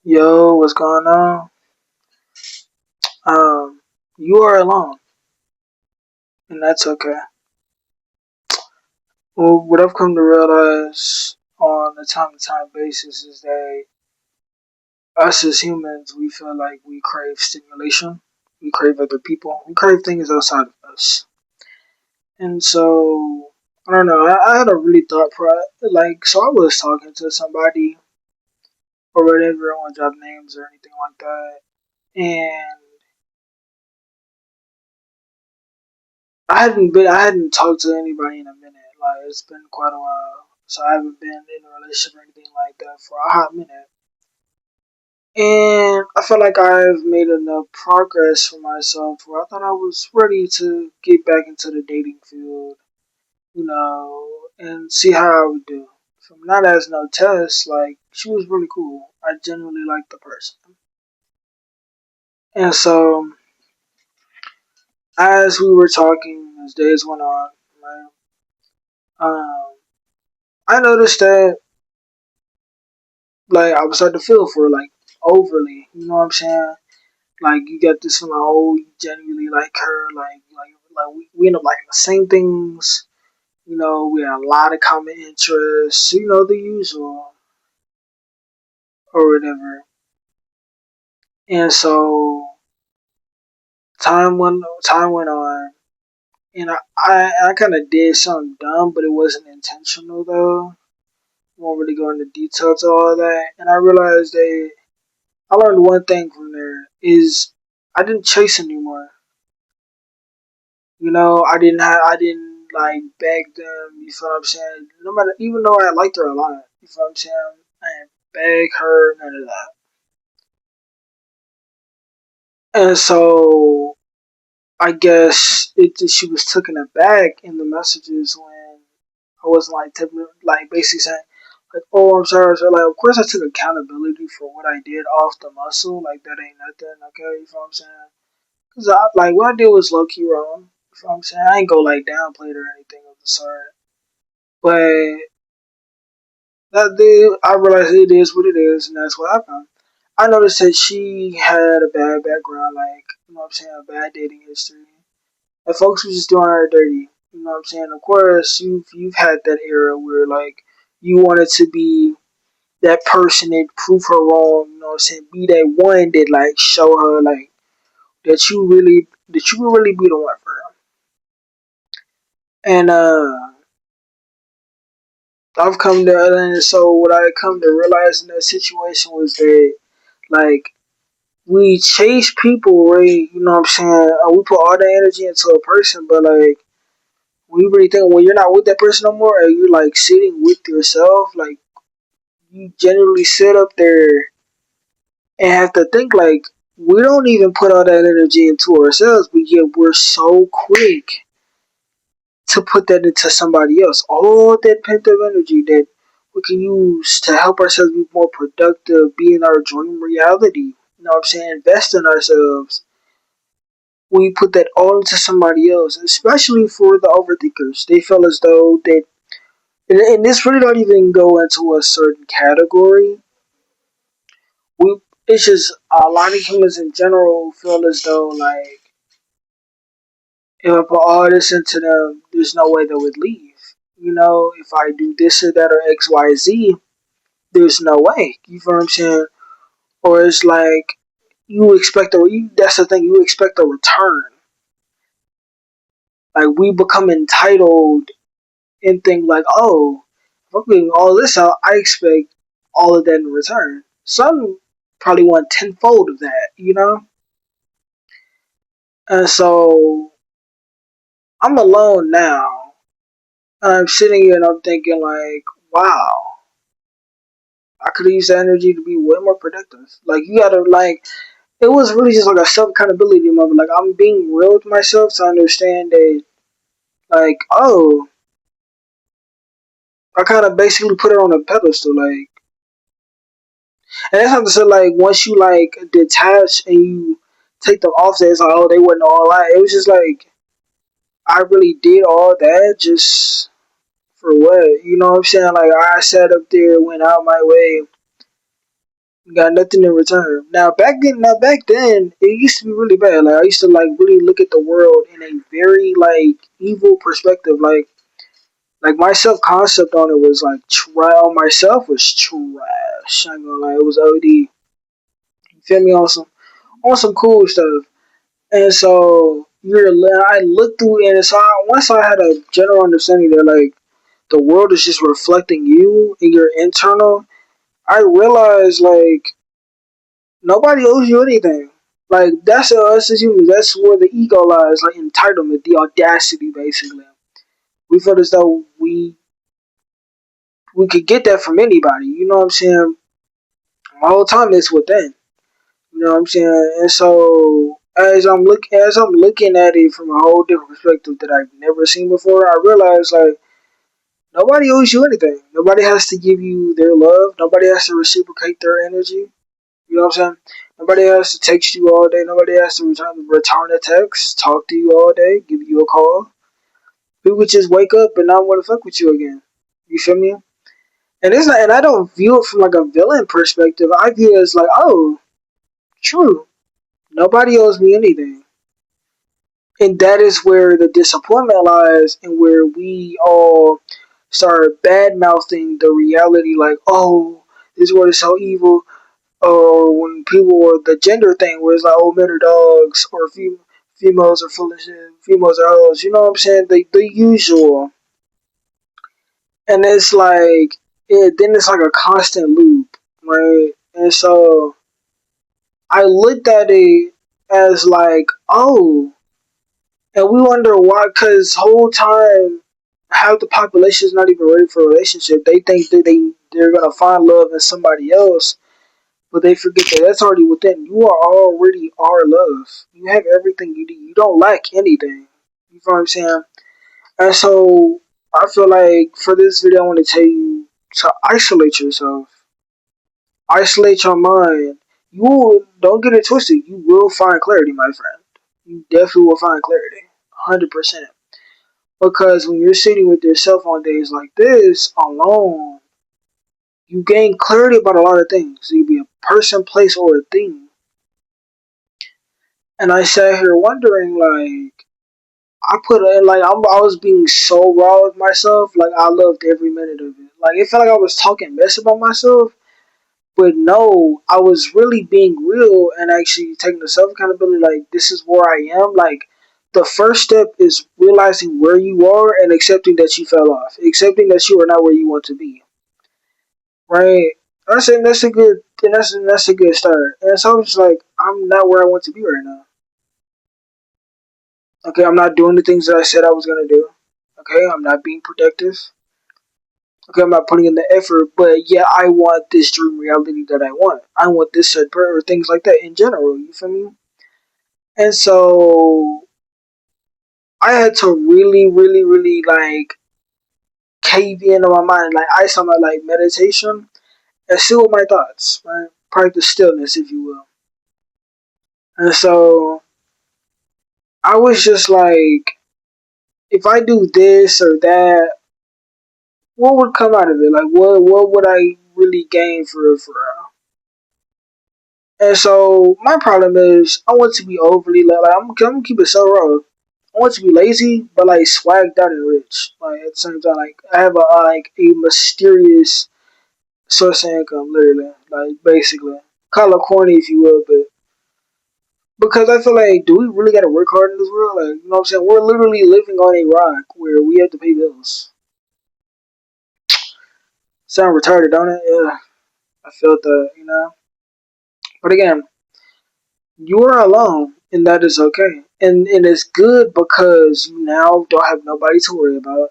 Yo, what's going on? Um, you are alone, and that's okay. Well, what I've come to realize on a time-to-time basis is that us as humans, we feel like we crave stimulation, we crave other people, we crave things outside of us, and so I don't know. I had a really so I was talking to somebody or whatever. I won't drop names or anything like that, and I hadn't talked to anybody in a minute. Like it's been quite a while. So I haven't been in a relationship or anything like that for a hot minute. And I feel like I've made enough progress for myself where I thought I was ready to get back into the dating field, and see how I would do. From not as no test, like she was really cool. I genuinely liked the person. And so as we were talking, as days went on, right, um, I noticed that like I was starting to feel for her, like overly. You know what I'm saying? Like you get this feeling, oh, you genuinely like her, like we end up liking the same things. We had a lot of common interests. The usual or whatever. And so time went on, and I kind of did something dumb, but it wasn't intentional though. I won't really go into detail to all that. And I realized that I learned one thing from there is I didn't chase anymore. I didn't like beg them. You feel what I'm saying? No matter, even though I liked her a lot. You feel what I'm saying? I didn't beg her, none of that. And so I guess she was taken aback in the messages when I wasn't like basically saying like, oh, I'm sorry. So like, of course I took accountability for what I did off the muscle. Like that ain't nothing. Okay, you feel what I'm saying? Cause like what I did was low key wrong. You feel what I'm saying? I ain't go like downplay it or anything of the sort. But I realized it is what it is, and that's what happened. I noticed that she had a bad background, like, what I'm saying, a bad dating history. And folks was just doing her dirty. You know what I'm saying? Of course, you've had that era where, like, you wanted to be that person that prove her wrong, you know what I'm saying? Be that one that, like, show her, like, that you will really be the one for her. And, I've come to, and so what I come to realize in that situation was that, like, we chase people, right? You know what I'm saying? We put all that energy into a person, but like, when you really think when you're not with that person no more, and you're like sitting with yourself, like you generally sit up there and have to think like we don't even put all that energy into ourselves, but yet we're so quick to put that into somebody else. All that pent up energy that we can use to help ourselves be more productive, be in our dream reality. You know what I'm saying? Invest in ourselves. We put that all into somebody else, especially for the overthinkers. They feel as though that, and this really don't even go into a certain category. We, it's just a lot of humans in general feel as though like if I put all this into them, there's no way they would leave. If I do this or that or X, Y, Z, there's no way. You feel what I'm saying? Or it's like you expect that's the thing. You expect a return. Like we become entitled and think like, oh, if I'm getting all this out, I expect all of that in return. Some probably want tenfold of that. And so I'm alone now, and I'm sitting here and I'm thinking like, wow, I could use that energy to be way more productive. Like you gotta like, it was really just like a self accountability moment. Like I'm being real with myself to understand that, like, oh, I kind of basically put it on a pedestal, like. And that's how to say, like, once you, like, detach and you take them off there, it's like, oh, they wasn't all that. It was just like, I really did all that just for what? You know what I'm saying? Like, I sat up there, went out my way Got nothing in return. Now back then, it used to be really bad. Like I used to like really look at the world in a very like evil perspective. Like my self concept on it was like trial. Myself was trash. I ain't gonna lie, it was OD. You feel me? On some cool stuff. And so I looked through it, and so once I had a general understanding that like the world is just reflecting you and your internal, I realized like nobody owes you anything. Like that's us as humans. That's where the ego lies, like entitlement, the audacity, basically. We feel as though we could get that from anybody. You know what I'm saying? The whole time it's within. You know what I'm saying? And so as I'm looking at it from a whole different perspective that I've never seen before, I realize like nobody owes you anything. Nobody has to give you their love. Nobody has to reciprocate their energy. You know what I'm saying? Nobody has to text you all day. Nobody has to return a text, talk to you all day, give you a call. People would just wake up and not want to fuck with you again. You feel me? And it's not, and I don't view it from like a villain perspective. I view it as like, oh, true. Nobody owes me anything. And that is where the disappointment lies and where we all start bad mouthing the reality like, oh, this world is so evil. Or when people or the gender thing where it's like, oh, men are dogs or females are full of shit, females are hoes. You know what I'm saying? The usual. And it's like, then it's like a constant loop, right? And so I looked at it as like, oh, and we wonder why, because whole time half the population is not even ready for a relationship. They think that they're gonna find love in somebody else, but they forget that that's already within. You are already our love. You have everything you need. You don't lack anything. You know what I'm saying? And so I feel like for this video, I want to tell you to isolate yourself, isolate your mind. You don't get it twisted. You will find clarity, my friend. You definitely will find clarity, 100%. Because when you're sitting with yourself on days like this alone, you gain clarity about a lot of things. It could be a person, place, or a thing. And I sat here wondering, like, I was being so raw with myself. Like, I loved every minute of it. Like, it felt like I was talking mess about myself. But no, I was really being real and actually taking the self accountability. Like, this is where I am. Like, the first step is realizing where you are and accepting that you fell off, accepting that you are not where you want to be. Right? I think that's a good, and that's a good start. And so I'm just like, I'm not where I want to be right now. Okay, I'm not doing the things that I said I was gonna do. Okay, I'm not being productive. Okay, I'm not putting in the effort, but yeah, I want this dream reality that I want. I want this or things like that in general. You feel me? And so I had to really, really, really like cave in on my mind, like ice on my like meditation, and sit with my thoughts. Right, practice stillness, if you will. And so I was just like, if I do this or that, what would come out of it? Like, what would I really gain for real, for real? And so my problem is I want to be overly like I'm gonna keep it so raw. I want to be lazy, but like swagged out and rich. Like at the same time, like I have a mysterious source of income, literally, like basically. Call it corny if you will, but because I feel like, do we really gotta work hard in this world? Like, you know what I'm saying? We're literally living on a rock where we have to pay bills. Sound retarded, don't it? Yeah, I felt that, you know. But again, you are alone, and that is okay. And it's good because you now don't have nobody to worry about.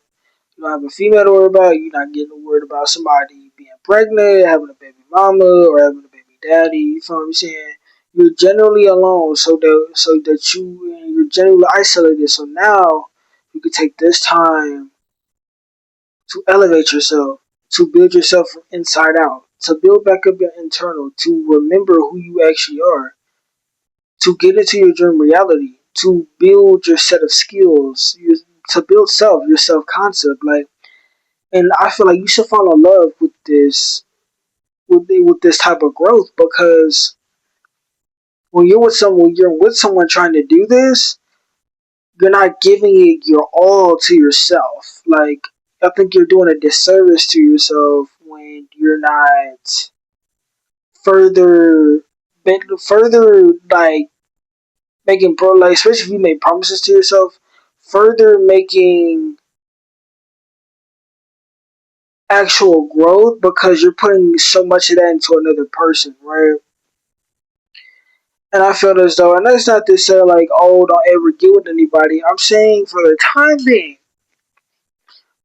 You don't have a female to worry about. You're not getting worried about somebody being pregnant, having a baby mama, or having a baby daddy. You feel what I'm saying? You're generally alone, so that you're generally isolated. So now you can take this time to elevate yourself, to build yourself from inside out, to build back up your internal, to remember who you actually are, to get into your dream reality, to build your set of skills, to build your self concept. Like, and I feel like you should fall in love with this with this type of growth, because when you're with someone trying to do this, you're not giving it your all to yourself. Like, I think you're doing a disservice to yourself when you're not further, further like making like, especially if you make promises to yourself, further making actual growth, because you're putting so much of that into another person, right? And I feel as though, and that's not to say like, oh, don't ever get with anybody. I'm saying for the time being,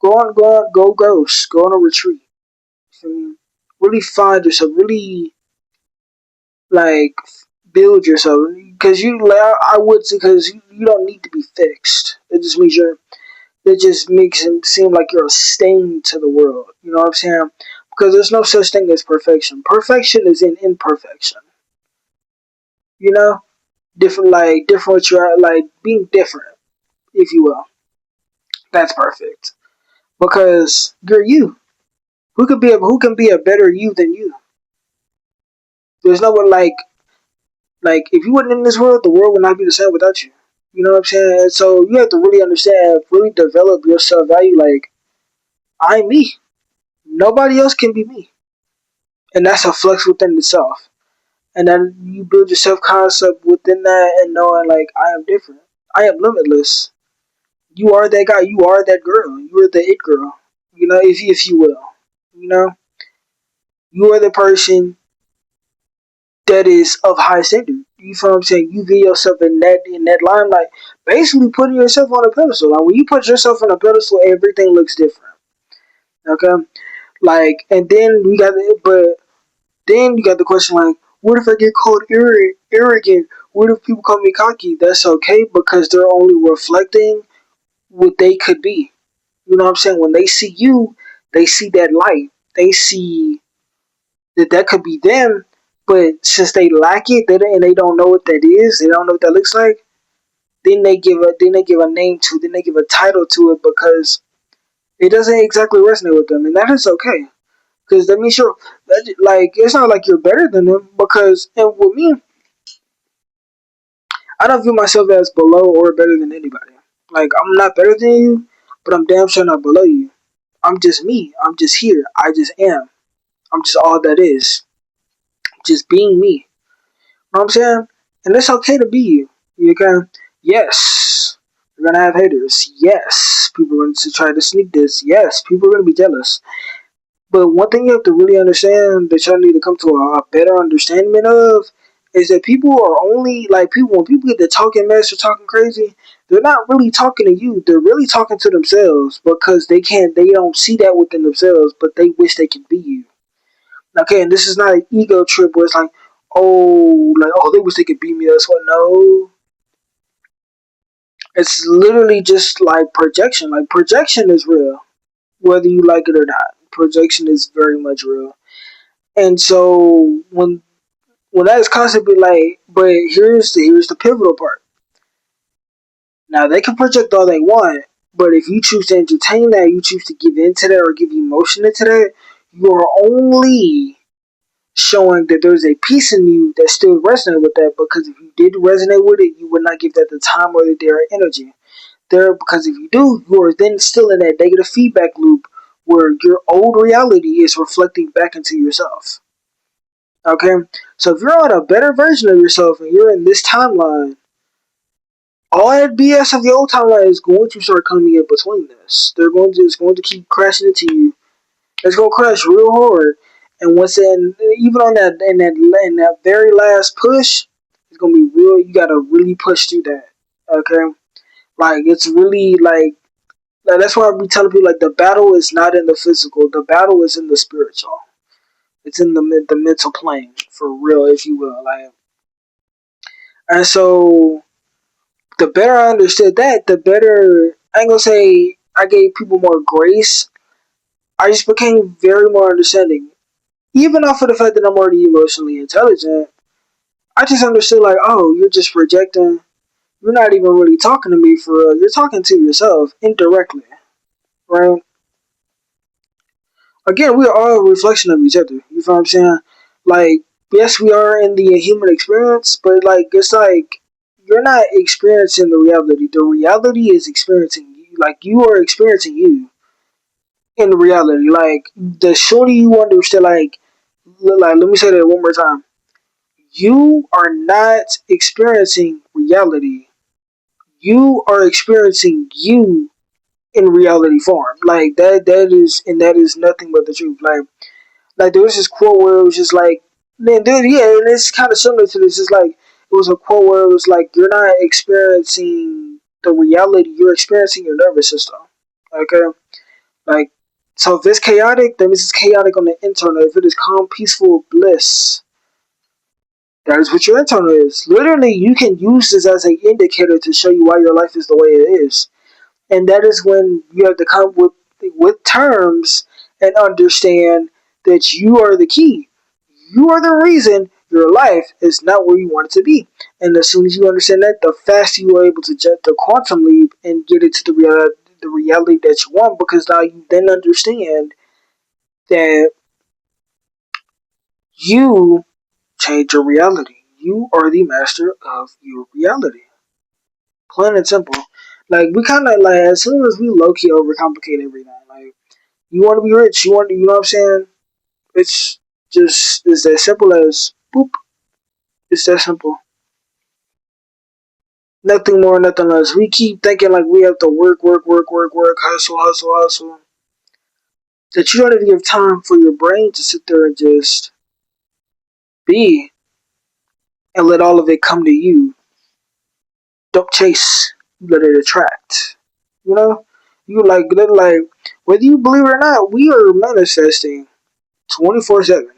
go ghost, go on a retreat. Really find yourself, really like build yourself, because you, like, I would say, because you don't need to be fixed. It just means you're. It just makes it seem like you're a stain to the world. You know what I'm saying? Because there's no such thing as perfection. Perfection is in imperfection. You know, different. What you're like being different, if you will. That's perfect, because you're you. Who can be a better you than you? There's no one like if you weren't in this world, the world would not be the same without you. You know what I'm saying? And so you have to really understand, really develop your self value. Like, I'm me. Nobody else can be me, and that's a flex within itself. And then you build your self concept within that, and knowing like, I am different. I am limitless. You are that guy. You are that girl. You are the it girl. You know, if you will. You know, you are the person that is of high standard. You feel what I'm saying? You view yourself in that limelight, basically putting yourself on a pedestal. Like, when you put yourself on a pedestal, everything looks different. Okay, like, and then then you got the question like, what if I get called arrogant? What if people call me cocky? That's okay, because they're only reflecting what they could be. You know what I'm saying? When they see you, they see that light. They see that could be them, but since they lack it, and they don't know what that is, they don't know what that looks like. Then they give a name to, then they give a title to it, because it doesn't exactly resonate with them, and that is okay. Because that means you're like, it's not like you're better than them. Because, and with me, I don't view myself as below or better than anybody. Like, I'm not better than you, but I'm damn sure not below you. I'm just me. I'm just here. I just am. I'm just all that is. Just being me. You know what I'm saying? And it's okay to be you. You can, yes, you're gonna have haters. Yes, people are going to try to sneak this. Yes, people are gonna be jealous. But one thing you have to really understand, that y'all need to come to a better understanding of, is that people are only like, people when people get to talking mess or talking crazy, they're not really talking to you. They're really talking to themselves, because they don't see that within themselves, but they wish they could be you. Okay, and this is not an ego trip where it's like, oh, they wish they could be me. That's what. No, it's literally just like projection. Like, projection is real, whether you like it or not. Projection is very much real. And so when that is constantly like, but here's the pivotal part. Now, they can project all they want, but if you choose to entertain that, you choose to give into that or give emotion into that, you are only showing that there's a piece in you that still resonates with that. Because if you did resonate with it, you would not give that the time or the their energy there. Because if you do, you are then still in that negative feedback loop where your old reality is reflecting back into yourself. Okay, so if you're on a better version of yourself and you're in this timeline, all that BS of the old timeline is going to start coming in between this. It's going to keep crashing into you. It's going to crash real hard. And once even on that very last push, it's going to be real. You got to really push through that. Okay, like, it's really like, that's why I be telling people, like, the battle is not in the physical. The battle is in the spiritual. It's in the mental plane, for real, if you will. Like, and so the better I understood that, the better, I ain't gonna say I gave people more grace. I just became very more understanding. Even off of the fact that I'm already emotionally intelligent, I just understood like, oh, you're just projecting. You're not even really talking to me for real. You're talking to yourself indirectly, right? Again, we are all a reflection of each other. You feel what I'm saying? Like, yes, we are in the human experience, but like, it's like you're not experiencing the reality. The reality is experiencing you. Like, you are experiencing you in the reality. Like, the shorter you understand, like, let me say that one more time. You are not experiencing reality. You are experiencing you in reality form. Like that is nothing but the truth. Like there was this quote where it was just like, man, dude, yeah, and it's kind of similar to this. It's like it was a quote where it was like, you're not experiencing the reality, you're experiencing your nervous system. Okay, like, so if it's chaotic, that means it's chaotic on the internal. If it is calm, peaceful bliss, that is what your internal is. Literally, you can use this as an indicator to show you why your life is the way it is. And that is when you have to come with terms and understand that you are the key. You are the reason your life is not where you want it to be. And as soon as you understand that, the faster you are able to jet the quantum leap and get it to the reality that you want, because now you then understand that you change your reality. You are the master of your reality. Plain and simple. Like, we kind of like, as soon as we low key overcomplicate everything, like, you want to be rich, you know what I'm saying? It's just, it's that simple as boop. It's that simple. Nothing more, nothing less. We keep thinking like we have to work, hustle, hustle, hustle. That you don't even give time for your brain to sit there and just be and let all of it come to you. Don't chase, let it attract. You know? You like, whether you believe it or not, we are manifesting 24/7.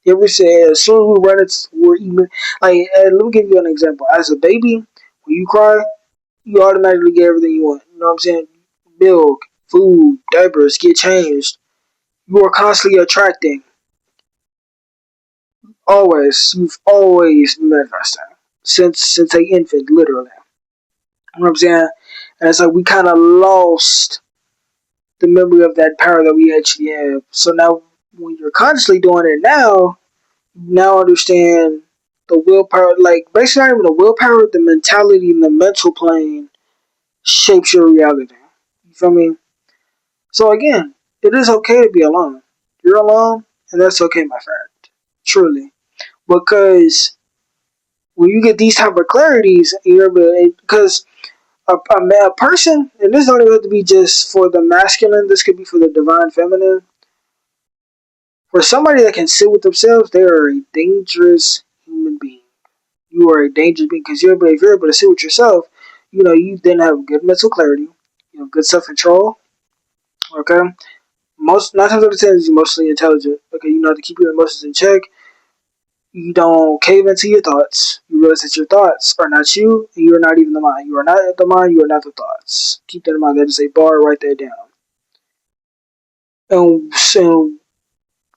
You ever say, as soon as we run it, we're even, like, let me give you an example. As a baby, when you cry, you automatically get everything you want. You know what I'm saying? Milk, food, diapers, get changed. You are constantly attracting. Always. You've always been manifesting. Since a infant, literally. You know what I'm saying? And it's like we kind of lost the memory of that power that we actually have. So now, when you're consciously doing it now understand the willpower, like, basically not even the willpower, the mentality and the mental plane shapes your reality. You feel me? So again, it is okay to be alone. You're alone, and that's okay, my friend. Truly. Because when you get these type of clarities, you're because a person, and this don't even have to be just for the masculine, this could be for the divine feminine. For somebody that can sit with themselves, they are a dangerous human being. You are a dangerous being because if you're able to sit with yourself, you then have good mental clarity, you have good self control. Okay, most 9 times out of 10 is emotionally intelligent. Okay, you know how to keep your emotions in check. You don't cave into your thoughts. You realize that your thoughts are not you, and you are not even the mind. You are not the mind. You are not the thoughts. Keep that in mind. That is a bar. Write that down. And so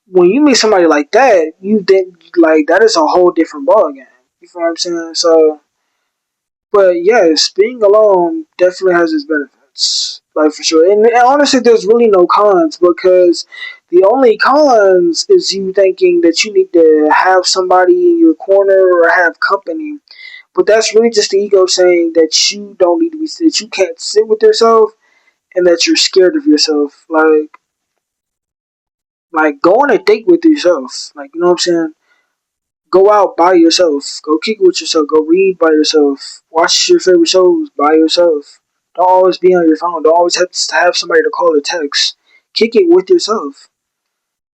when you meet somebody like that, you think like that is a whole different ball game. You feel what I'm saying? So, but yes, being alone definitely has its benefits, like, for sure. And honestly, there's really no cons, because the only cons is you thinking that you need to have somebody in your corner or have company. But that's really just the ego saying that you don't need to be, that you can't sit with yourself, and that you're scared of yourself. Like go on a date with yourself. Like, you know what I'm saying? Go out by yourself. Go kick it with yourself. Go read by yourself. Watch your favorite shows by yourself. Don't always be on your phone. Don't always have to have somebody to call or text. Kick it with yourself.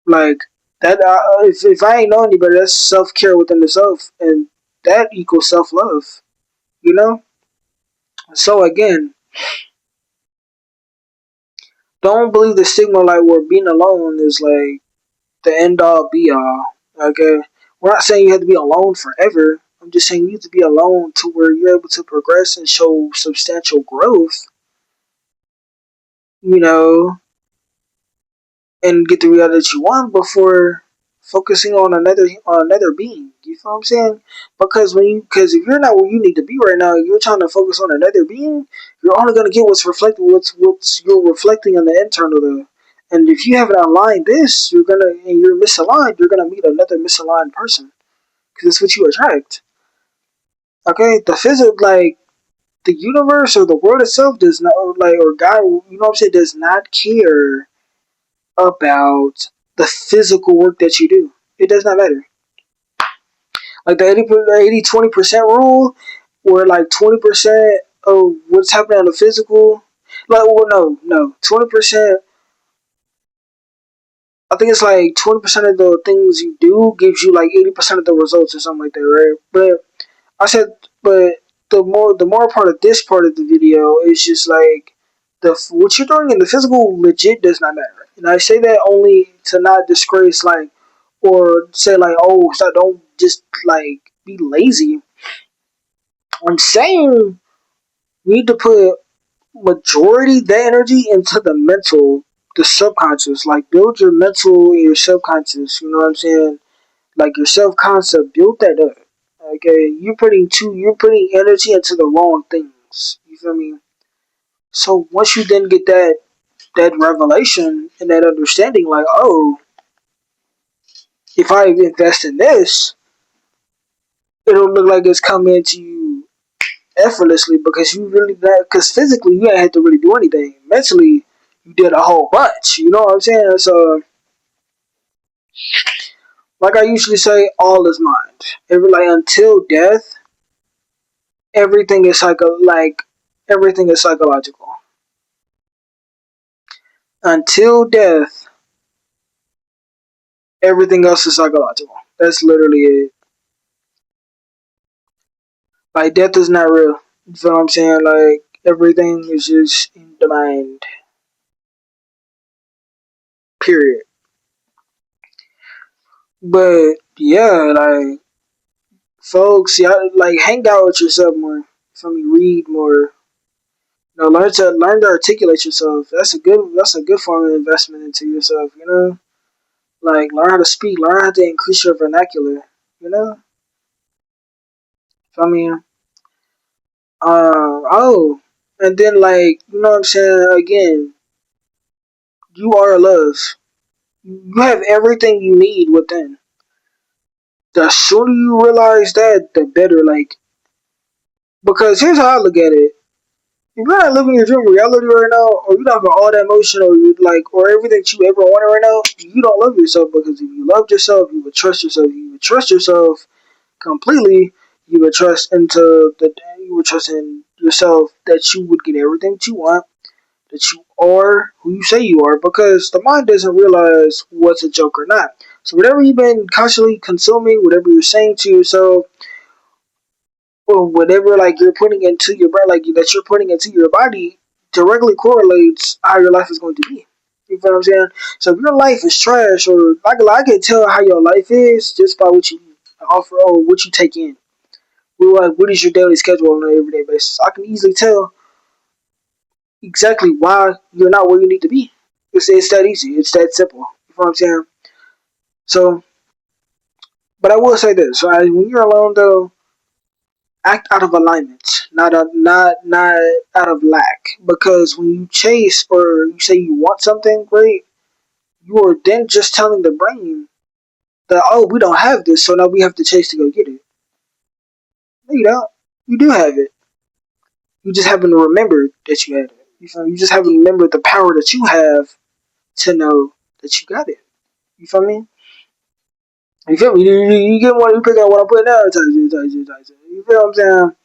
Like that. If I ain't know anybody, that's self care within the self, and that equals self love. You know. So again, don't believe the stigma like where being alone is like the end all be all. Okay, we're not saying you have to be alone forever. I'm just saying you have to be alone to where you're able to progress and show substantial growth. You know, and get the reality that you want before focusing on another being. You feel what I'm saying? Because if you're not where you need to be right now, you're trying to focus on another being. You're only gonna get what's reflected, what's you're reflecting on the internal though. And if you haven't aligned this, and you're misaligned, you're gonna meet another misaligned person because it's what you attract. Okay, the physical, like the universe or the world itself does not, or God, you know what I'm saying, does not care about the physical work that you do. It does not matter. Like the 80-20% rule, where like 20% of what's happening on the physical, like, well, no, 20%. I think it's like 20% of the things you do gives you like 80% of the results or something like that, right? But I said, but the more part of this part of the video is just like the what you're doing in the physical legit does not matter. And I say that only to not disgrace like or say like, oh, so don't just like be lazy. I'm saying you need to put majority of that energy into the mental, the subconscious. Like build your mental and your subconscious. You know what I'm saying? Like your self concept, build that up. Okay, you're putting energy into the wrong things. You feel me? So once you then get that revelation and that understanding, like, oh, if I invest in this, it'll look like it's coming to you effortlessly because you really that because physically you ain't had to really do anything. Mentally, you did a whole bunch. You know what I'm saying? So, like I usually say, all is mind. Like until death, everything is everything is psychological. Until death, everything else is psychological. That's literally it. Like death is not real. You feel what I'm saying? Like everything is just in the mind. Period. But yeah, like folks, yeah, like hang out with yourself more. Feel me? Read more. You know, learn to articulate yourself. That's a good form of investment into yourself. You know, like learn how to speak. Learn how to increase your vernacular. You know, I mean, oh, and then like you know what I'm saying again. You are love. You have everything you need within. The sooner you realize that, the better. Like, because here's how I look at it. If you're not living your dream reality right now, or you don't have all that emotion, or you like, or everything that you ever wanted right now, you don't love yourself. Because if you loved yourself, you would trust yourself. You would trust yourself completely. You would trust into the. You would trust in yourself that you would get everything that you want. That you are who you say you are, because the mind doesn't realize what's a joke or not. So whatever you've been constantly consuming, whatever you're saying to yourself, or whatever like you're putting into your brain, like that you're putting into your body, directly correlates how your life is going to be. You feel what I'm saying? So if your life is trash, or I can tell how your life is just by what you offer or what you take in. Like, what is your daily schedule on an everyday basis? I can easily tell exactly why you're not where you need to be. It's that easy. It's that simple. You know what I'm saying? So, but I will say this: right? When you're alone, though, act out of alignment, not out of lack. Because when you chase or you say you want something great, you are then just telling the brain that, oh, we don't have this, so now we have to chase to go get it. No, you don't. You do have it. You just haven't remembered that you had it. You just haven't remembered the power that you have to know that you got it. You feel me? You feel me? You get what you pick up what I'm putting down. You feel what I'm saying?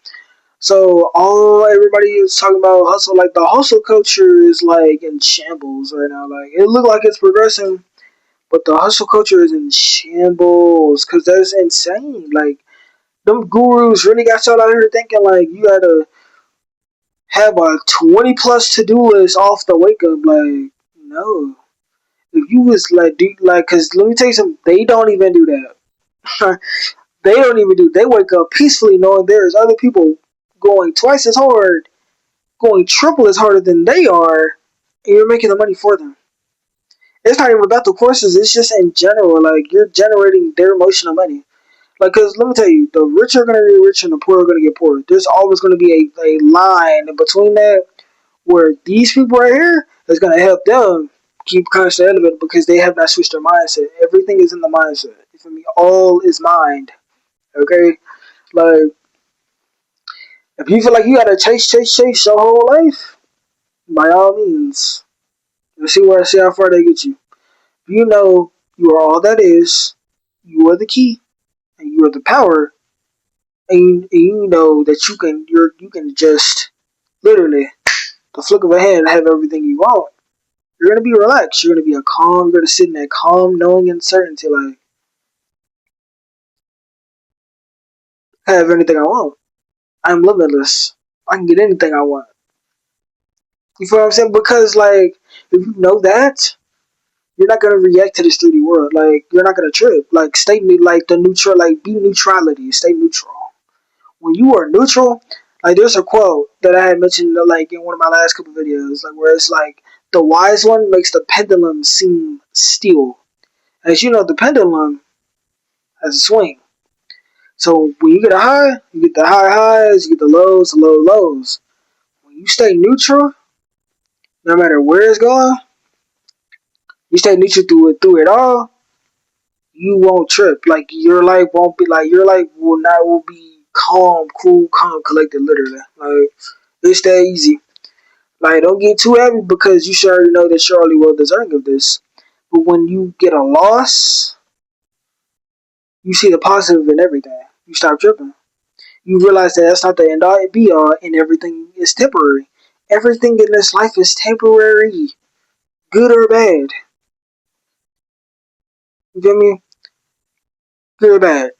So all everybody is talking about hustle, like the hustle culture is like in shambles right now. Like it look like it's progressing, but the hustle culture is in shambles because that's insane. Like them gurus really got y'all out here thinking like you gotta have a 20 plus to do list off the wake up. Like no, if you was like do like, cause let me tell you something, they don't even do that. They don't even do. They wake up peacefully knowing there's other people going twice as hard, going triple as harder than they are, and you're making the money for them. It's not even about the courses. It's just in general. Like you're generating their emotional money. Like, cause let me tell you, the rich are gonna get rich and the poor are gonna get poor. There's always gonna be a line in between that where these people right here is gonna help them keep constantly elevated because they have not switched their mindset. Everything is in the mindset. You feel me? All is mind. Okay? Like, if you feel like you gotta chase your whole life, by all means, let's see how far they get you. You know you are all that is, you are the key, and you are the power, and you know that you can just literally the flick of a hand have everything you want. You're gonna be relaxed. You're gonna be a calm. You're gonna sit in that calm, knowing uncertainty. Like, I have anything I want. I'm limitless. I can get anything I want. You feel what I'm saying? Because like, if you know that, you're not gonna react to this 3D world. Like, you're not gonna trip. Like, stay like the neutral. Like, be neutrality. Stay neutral. When you are neutral, like there's a quote that I had mentioned like in one of my last couple videos, like where it's like the wise one makes the pendulum seem still. As you know, the pendulum has a swing. So when you get a high, you get the high highs, you get the low lows. When you stay neutral, no matter where it's going, you stay neutral through it all. You won't trip. Like your life won't be like your life will be calm, cool, calm, collected. Literally, like it's that easy. Like, don't get too heavy because you should already know that you're already well deserving of this. But when you get a loss, you see the positive in everything. You stop tripping. You realize that that's not the end all be all, and everything is temporary. Everything in this life is temporary, good or bad. You feel me? Good or bad.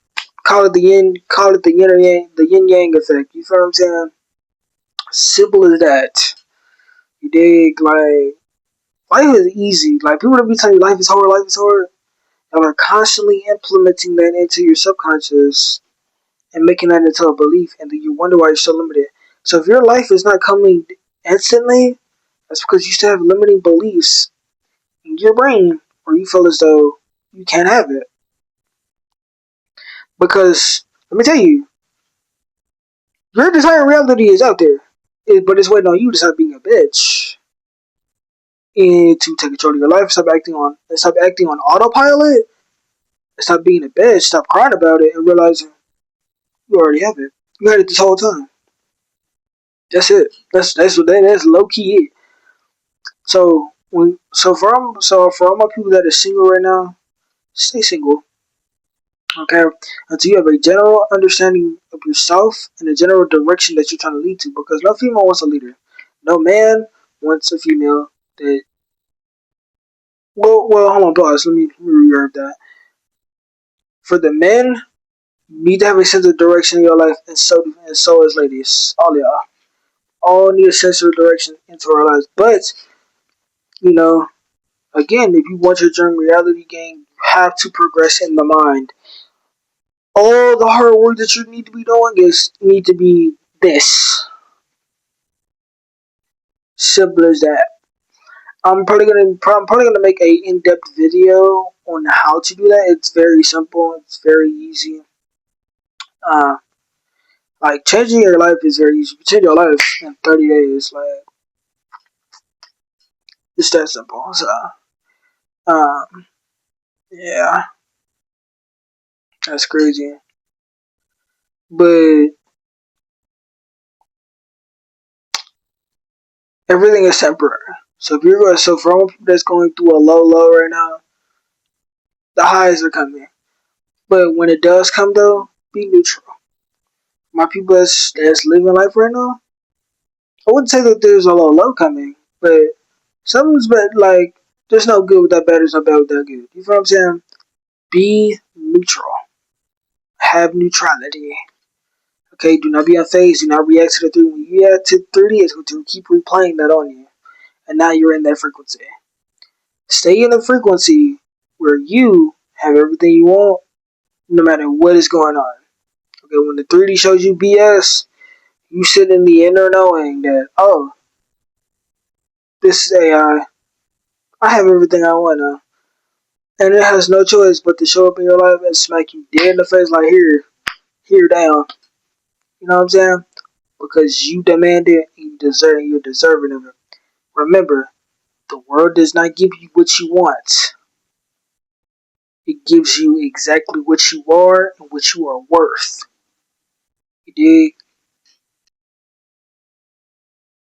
Call it the yin or yang, the yin yang effect. You feel what I'm saying? Simple as that. You dig? Like, life is easy. Like, people that be telling you life is hard. And are constantly implementing that into your subconscious and making that into a belief, and then you wonder why you're so limited. So if your life is not coming instantly, that's because you still have limiting beliefs in your brain, or you feel as though you can't have it. Because let me tell you, your desired reality is out there, but it's waiting on you to stop being a bitch and to take control of your life. Stop acting on autopilot. Stop being a bitch. Stop crying about it and realizing you already have it. You had it this whole time. That's it. That's low key it. So for all my people that are single right now, stay single. Okay, until you have a general understanding of yourself and a general direction that you're trying to lead to. Because no female wants a leader. No man wants a female that. Well, hold on, pause. Let me reverb that. For the men, you need to have a sense of direction in your life, and so is ladies. All y'all, all need a sense of direction into our lives. But you know, again, if you want your dream reality game, you have to progress in the mind. All the hard work that you need to be doing is need to be this. Simple as that. I'm probably gonna make a in-depth video on how to do that. It's very simple. It's very easy. Uh, like changing your life is very easy. You change your life in 30 days. Like it's that simple. So, um, yeah, that's crazy. But everything is temporary. So for all people that's going through a low right now, the highs are coming. But when it does come though, be neutral. My people that's living life right now, I wouldn't say that there's a low coming, but something's bad. Like there's no good without bad, there's no bad without good. You feel what I'm saying? Be neutral. Have neutrality. Okay, do not be unfazed. Do not react to the 3D. When you react to 3D, it's going to keep replaying that on you, and now you're in that frequency. Stay in the frequency where you have everything you want, no matter what is going on. Okay, when the 3D shows you BS, you sit in the inner knowing that, oh, this is AI. I have everything I want now. And it has no choice but to show up in your life and smack you dead in the face like, here down. You know what I'm saying? Because you demand it, you're deserving of it. Remember, The world does not give you what you want. It gives you exactly what you are and what you are worth. You dig?